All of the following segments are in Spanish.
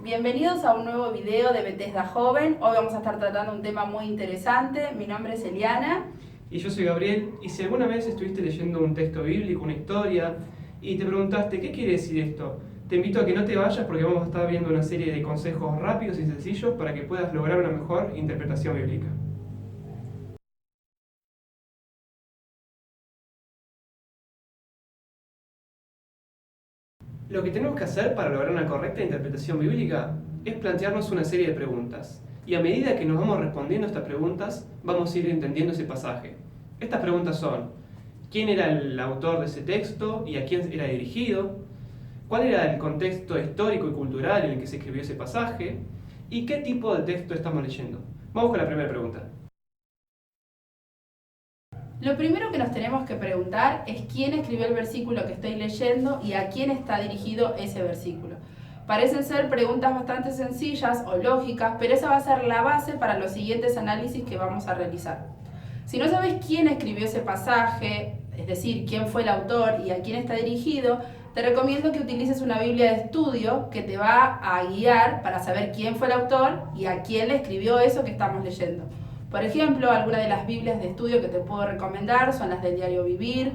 Bienvenidos a un nuevo video de Bethesda Joven. Hoy vamos a estar tratando un tema muy interesante. Mi nombre es Eliana. Y yo soy Gabriel, y si alguna vez estuviste leyendo un texto bíblico, una historia, y te preguntaste, ¿qué quiere decir esto? Te invito a que no te vayas porque vamos a estar viendo una serie de consejos rápidos y sencillos para que puedas lograr una mejor interpretación bíblica. Lo que tenemos que hacer para lograr una correcta interpretación bíblica es plantearnos una serie de preguntas. Y a medida que nos vamos respondiendo a estas preguntas, vamos a ir entendiendo ese pasaje. Estas preguntas son: ¿quién era el autor de ese texto y a quién era dirigido? ¿Cuál era el contexto histórico y cultural en el que se escribió ese pasaje? ¿Y qué tipo de texto estamos leyendo? Vamos con la primera pregunta. Lo primero que nos tenemos que preguntar es quién escribió el versículo que estoy leyendo y a quién está dirigido ese versículo. Parecen ser preguntas bastante sencillas o lógicas, pero esa va a ser la base para los siguientes análisis que vamos a realizar. Si no sabes quién escribió ese pasaje, es decir, quién fue el autor y a quién está dirigido, te recomiendo que utilices una Biblia de estudio que te va a guiar para saber quién fue el autor y a quién le escribió eso que estamos leyendo. Por ejemplo, algunas de las Biblias de estudio que te puedo recomendar son las del Diario Vivir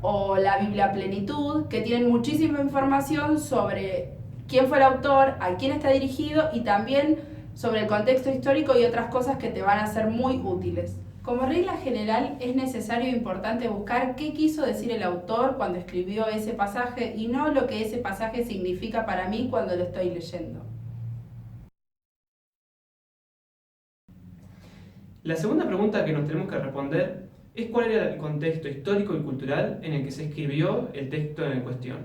o la Biblia Plenitud, que tienen muchísima información sobre quién fue el autor, a quién está dirigido y también sobre el contexto histórico y otras cosas que te van a ser muy útiles. Como regla general, es necesario e importante buscar qué quiso decir el autor cuando escribió ese pasaje y no lo que ese pasaje significa para mí cuando lo estoy leyendo. La segunda pregunta que nos tenemos que responder es cuál era el contexto histórico y cultural en el que se escribió el texto en cuestión.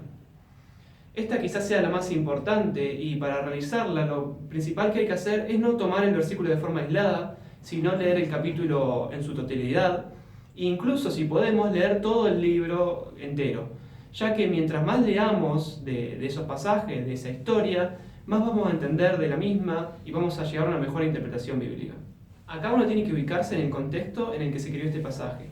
Esta quizás sea la más importante y para realizarla lo principal que hay que hacer es no tomar el versículo de forma aislada, sino leer el capítulo en su totalidad e incluso, si podemos, leer todo el libro entero, ya que mientras más leamos de esos pasajes, de esa historia, más vamos a entender de la misma y vamos a llegar a una mejor interpretación bíblica. Acá uno tiene que ubicarse en el contexto en el que se escribió este pasaje.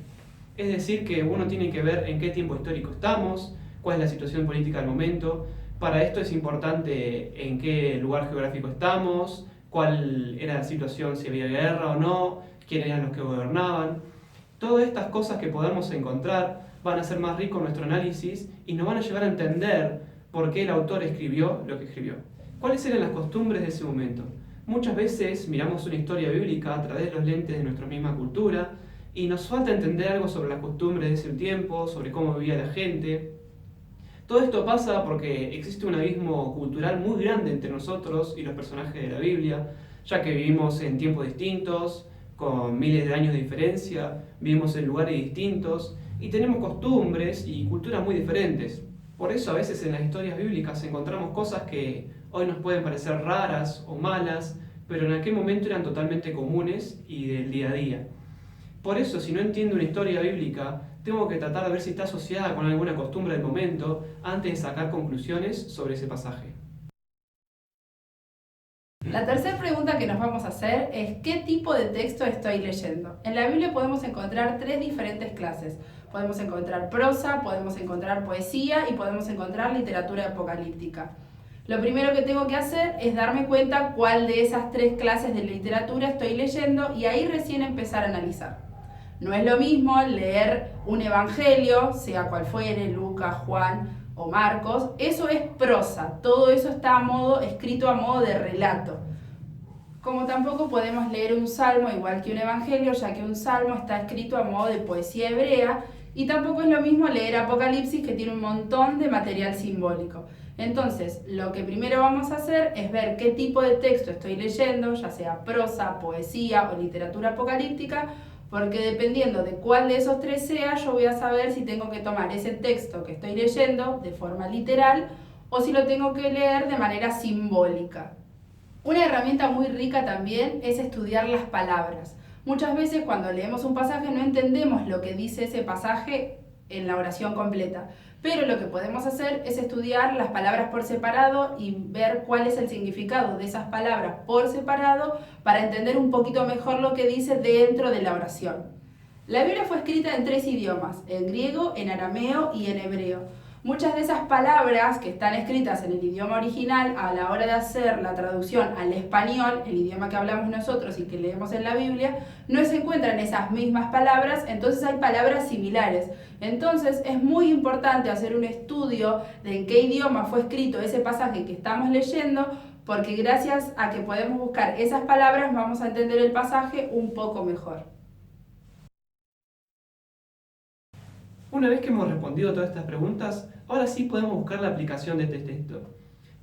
Es decir, que uno tiene que ver en qué tiempo histórico estamos, cuál es la situación política del momento. Para esto es importante en qué lugar geográfico estamos, cuál era la situación, si había guerra o no, quiénes eran los que gobernaban. Todas estas cosas que podamos encontrar van a hacer más rico nuestro análisis y nos van a llevar a entender por qué el autor escribió lo que escribió. ¿Cuáles eran las costumbres de ese momento? Muchas veces miramos una historia bíblica a través de los lentes de nuestra misma cultura y nos falta entender algo sobre las costumbres de ese tiempo, sobre cómo vivía la gente. Todo esto pasa porque existe un abismo cultural muy grande entre nosotros y los personajes de la Biblia, ya que vivimos en tiempos distintos, con miles de años de diferencia, vivimos en lugares distintos y tenemos costumbres y culturas muy diferentes. Por eso a veces en las historias bíblicas encontramos cosas que hoy nos pueden parecer raras o malas, pero en aquel momento eran totalmente comunes y del día a día. Por eso, si no entiendo una historia bíblica, tengo que tratar de ver si está asociada con alguna costumbre del momento antes de sacar conclusiones sobre ese pasaje. La tercera pregunta que nos vamos a hacer es ¿qué tipo de texto estoy leyendo? En la Biblia podemos encontrar tres diferentes clases. Podemos encontrar prosa, podemos encontrar poesía y podemos encontrar literatura apocalíptica. Lo primero que tengo que hacer es darme cuenta cuál de esas tres clases de literatura estoy leyendo y ahí recién empezar a analizar. No es lo mismo leer un evangelio, sea cual fuere, Lucas, Juan o Marcos. Eso es prosa, todo eso está escrito a modo de relato. Como tampoco podemos leer un salmo igual que un evangelio, ya que un salmo está escrito a modo de poesía hebrea, y tampoco es lo mismo leer Apocalipsis, que tiene un montón de material simbólico. Entonces, lo que primero vamos a hacer es ver qué tipo de texto estoy leyendo, ya sea prosa, poesía o literatura apocalíptica, porque dependiendo de cuál de esos tres sea, yo voy a saber si tengo que tomar ese texto que estoy leyendo de forma literal o si lo tengo que leer de manera simbólica. Una herramienta muy rica también es estudiar las palabras. Muchas veces cuando leemos un pasaje no entendemos lo que dice ese pasaje en la oración completa, pero lo que podemos hacer es estudiar las palabras por separado y ver cuál es el significado de esas palabras por separado para entender un poquito mejor lo que dice dentro de la oración. La Biblia fue escrita en tres idiomas, en griego, en arameo y en hebreo. Muchas de esas palabras que están escritas en el idioma original, a la hora de hacer la traducción al español, el idioma que hablamos nosotros y que leemos en la Biblia, no se encuentran esas mismas palabras, entonces hay palabras similares. Entonces es muy importante hacer un estudio de en qué idioma fue escrito ese pasaje que estamos leyendo, porque gracias a que podemos buscar esas palabras vamos a entender el pasaje un poco mejor. Una vez que hemos respondido todas estas preguntas, ahora sí podemos buscar la aplicación de este texto.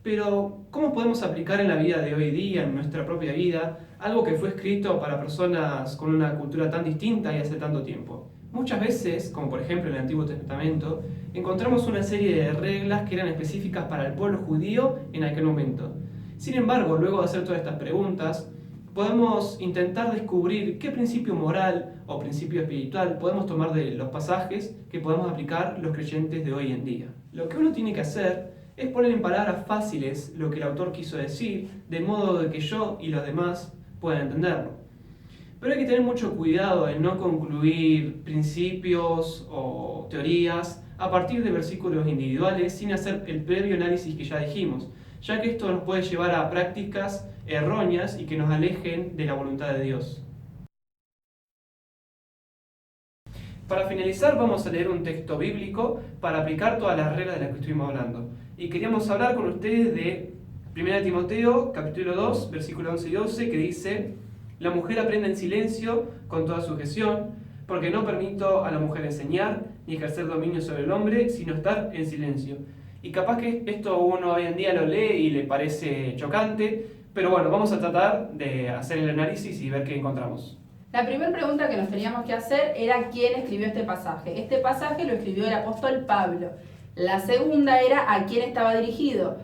Pero, ¿cómo podemos aplicar en la vida de hoy día, en nuestra propia vida, algo que fue escrito para personas con una cultura tan distinta y hace tanto tiempo? Muchas veces, como por ejemplo en el Antiguo Testamento, encontramos una serie de reglas que eran específicas para el pueblo judío en aquel momento. Sin embargo, luego de hacer todas estas preguntas, podemos intentar descubrir qué principio moral o principio espiritual podemos tomar de los pasajes que podemos aplicar los creyentes de hoy en día. Lo que uno tiene que hacer es poner en palabras fáciles lo que el autor quiso decir, de modo de que yo y los demás puedan entenderlo. Pero hay que tener mucho cuidado en no concluir principios o teorías a partir de versículos individuales sin hacer el previo análisis que ya dijimos, ya que esto nos puede llevar a prácticas erróneas y que nos alejen de la voluntad de Dios. Para finalizar, vamos a leer un texto bíblico para aplicar todas las reglas de las que estuvimos hablando. Y queríamos hablar con ustedes de 1 Timoteo, capítulo 2, versículos 11 y 12, que dice: la mujer aprende en silencio con toda sujeción, porque no permito a la mujer enseñar ni ejercer dominio sobre el hombre, sino estar en silencio. Y capaz que esto uno hoy en día lo lee y le parece chocante, pero bueno, vamos a tratar de hacer el análisis y ver qué encontramos. La primera pregunta que nos teníamos que hacer era quién escribió este pasaje. Este pasaje lo escribió el apóstol Pablo. La segunda era a quién estaba dirigido.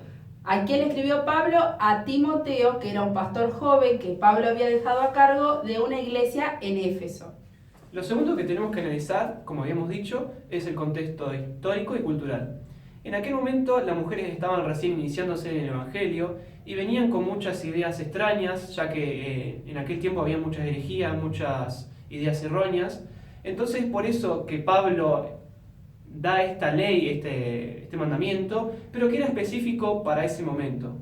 ¿A quién escribió Pablo? A Timoteo, que era un pastor joven que Pablo había dejado a cargo de una iglesia en Éfeso. Lo segundo que tenemos que analizar, como habíamos dicho, es el contexto histórico y cultural. En aquel momento las mujeres estaban recién iniciándose en el Evangelio y venían con muchas ideas extrañas, ya que en aquel tiempo había muchas herejías, muchas ideas erróneas. Entonces por eso que Pablo da esta ley, este mandamiento, pero que era específico para ese momento.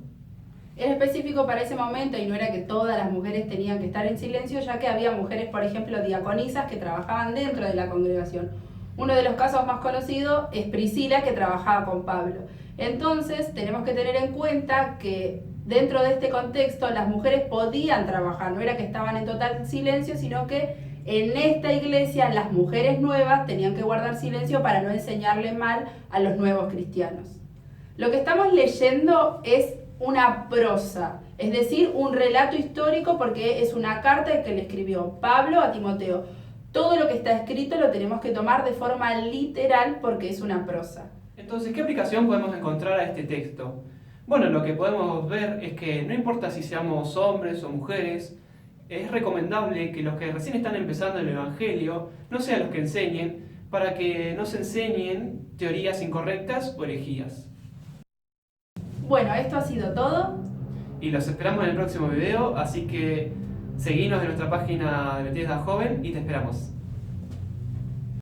Era específico para ese momento y no era que todas las mujeres tenían que estar en silencio, ya que había mujeres, por ejemplo, diaconisas que trabajaban dentro de la congregación. Uno de los casos más conocidos es Priscila, que trabajaba con Pablo. Entonces tenemos que tener en cuenta que dentro de este contexto las mujeres podían trabajar, no era que estaban en total silencio, sino que en esta iglesia las mujeres nuevas tenían que guardar silencio para no enseñarle mal a los nuevos cristianos. Lo que estamos leyendo es una prosa, es decir, un relato histórico, porque es una carta que le escribió Pablo a Timoteo. Todo lo que está escrito lo tenemos que tomar de forma literal porque es una prosa. Entonces, ¿qué aplicación podemos encontrar a este texto? Bueno, lo que podemos ver es que no importa si seamos hombres o mujeres, es recomendable que los que recién están empezando el Evangelio no sean los que enseñen, para que no se enseñen teorías incorrectas o herejías. Bueno, esto ha sido todo. Y los esperamos en el próximo video, así que seguinos en nuestra página de Bethesda Joven y te esperamos.